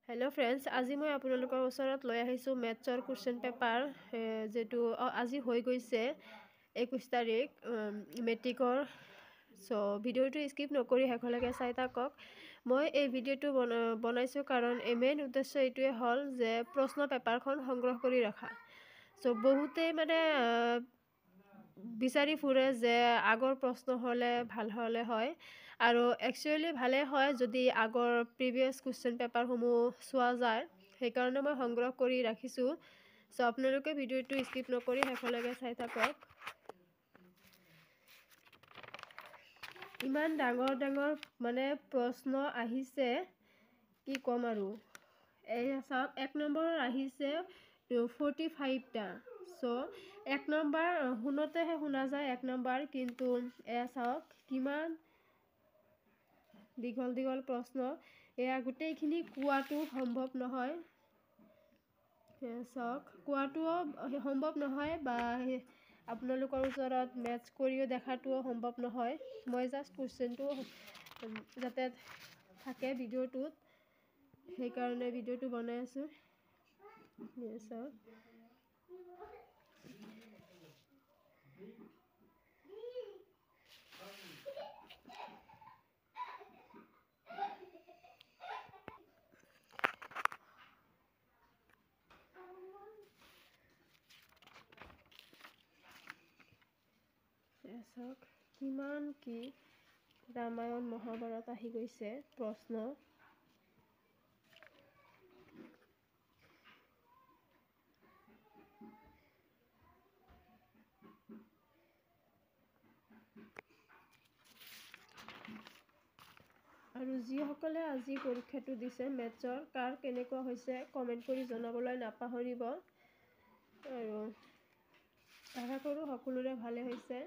Hello friends, आज मैं आपनलोकर ओसरत লৈ আহিছো मैथ्सर क्वेश्चन पेपर जेटु আজি হৈ গৈছে 21 তাৰিখ মেট্ৰিকৰ। সো ভিডিওটো স্কিপ নকৰি হেকলৈকে চাই থাকক। মই এই ভিডিওটো বনাইছো কাৰণ মেইন উদ্দেশ্য এইটোৱে হ'ল যে প্ৰশ্ন পেপাৰখন সংগ্ৰহ কৰি ৰাখা। সো বহুতে মানে বিচাৰি ফুৰে যে আগৰ প্ৰশ্ন হ'লে ভাল হ'লে হয় আৰু একচুয়ালি ভালে হয় যদি আগৰ প্ৰিভিয়াস কোৱেশ্চন পেপাৰসমূহ চোৱা যায়। সেইকাৰণে মই সংগ্ৰহ কৰি ৰাখিছো। সো আপোনালোকে ভিডিওটো স্কিপ নকৰি হেকলৈকে চাই থাকক। ইমান ডাঙৰ মানে প্ৰশ্ন আহিছে কি কম আৰু। এই চাওক এক নম্বৰৰ আহিছে 45 টা। সো এক নম্বৰ শুনতেহে শুনা যায় এক নম্বৰ, কিন্তু এয়া চাওক কিমান দীঘল প্ৰশ্ন। এয়া গোটেইখিনি কোৱাটো সম্ভৱ নহয়। চাওক কোৱাটোও সম্ভৱ নহয় বা আপোনালোকৰ ওচৰত মেথছ কৰিও দেখাটোও সম্ভৱ নহয়। মই জাষ্ট কুৱেশ্চনটো যাতে থাকে ভিডিওটোত, সেইকাৰণে ভিডিওটো বনাই আছো। চাওক চাওক কিমান কি ৰামায়ণ মহাভাৰত আহি গৈছে প্ৰশ্ন। আৰু যিসকলে আজি পৰীক্ষাটো দিছে মেথছৰ কাৰ কেনেকুৱা হৈছে কমেন্ট কৰি জনাবলৈ নাপাহৰিব। আৰু আশা কৰোঁ সকলোৰে ভালে হৈছে।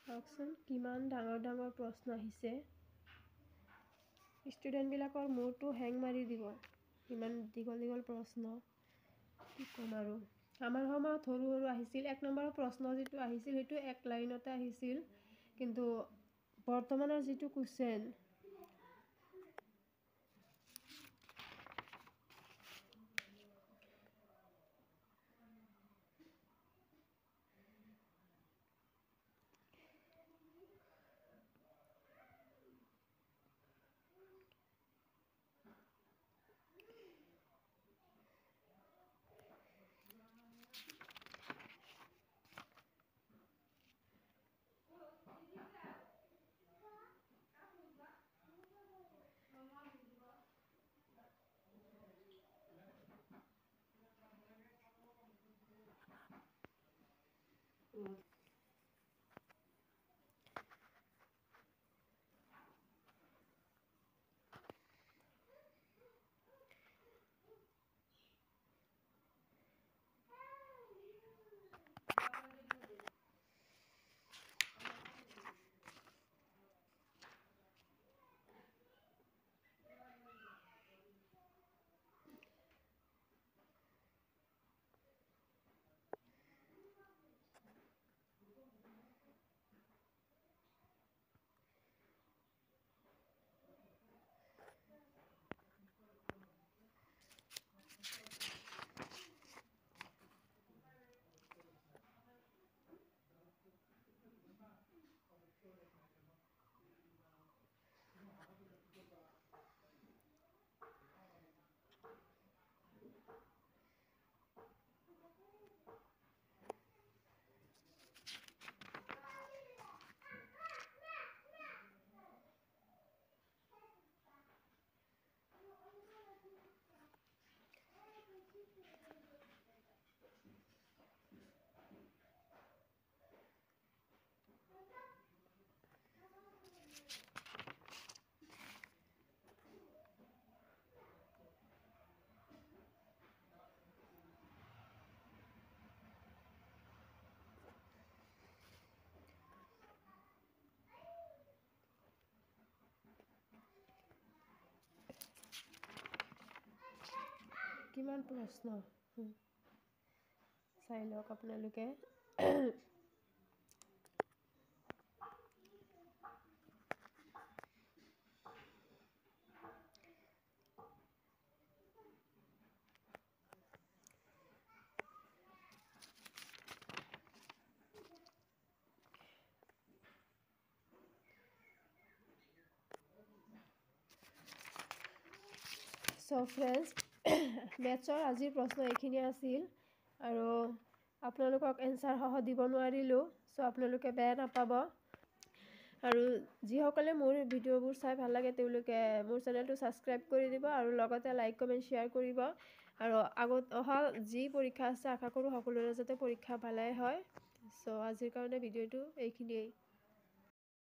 চাওকচোন কিমান ডাঙৰ প্ৰশ্ন আহিছে। ষ্টুডেণ্টবিলাকৰ মূৰটো হেং মাৰি দিব। ইমান দীঘল প্ৰশ্ন কি ক'ম আৰু। আমাৰ সময়ত সৰু আহিছিল। এক নম্বৰৰ প্ৰশ্ন যিটো আহিছিল সেইটো এক লাইনতে আহিছিল, কিন্তু বৰ্তমানৰ যিটো কুৱেশ্চন কিমান প্ৰশ্ন চাই লওক আপোনালোকে So friends, মেথছৰ আজিৰ প্ৰশ্ন এইখিনি আছিল আৰু আপোনালোকক এনসাৰ সহ দিব নোৱাৰিলোঁ সো আপোনালোকে বেয়া নাপাব আৰু যিসকলে মোৰ ভিডিঅ'বোৰ চাই ভাল লাগে তেওঁলোকে মোৰ চেনেলটো সাবস্ক্ৰাইব কৰি দিব আৰু লগতে লাইক কমেন্ট শেয়াৰ কৰিব আৰু আগত অহা যি পৰীক্ষা আছে আশা কৰোঁ সকলোৰে যাতে পৰীক্ষা ভালেই হয় সো আজিৰ কাৰণে ভিডিঅ'টো এইখিনিয়েই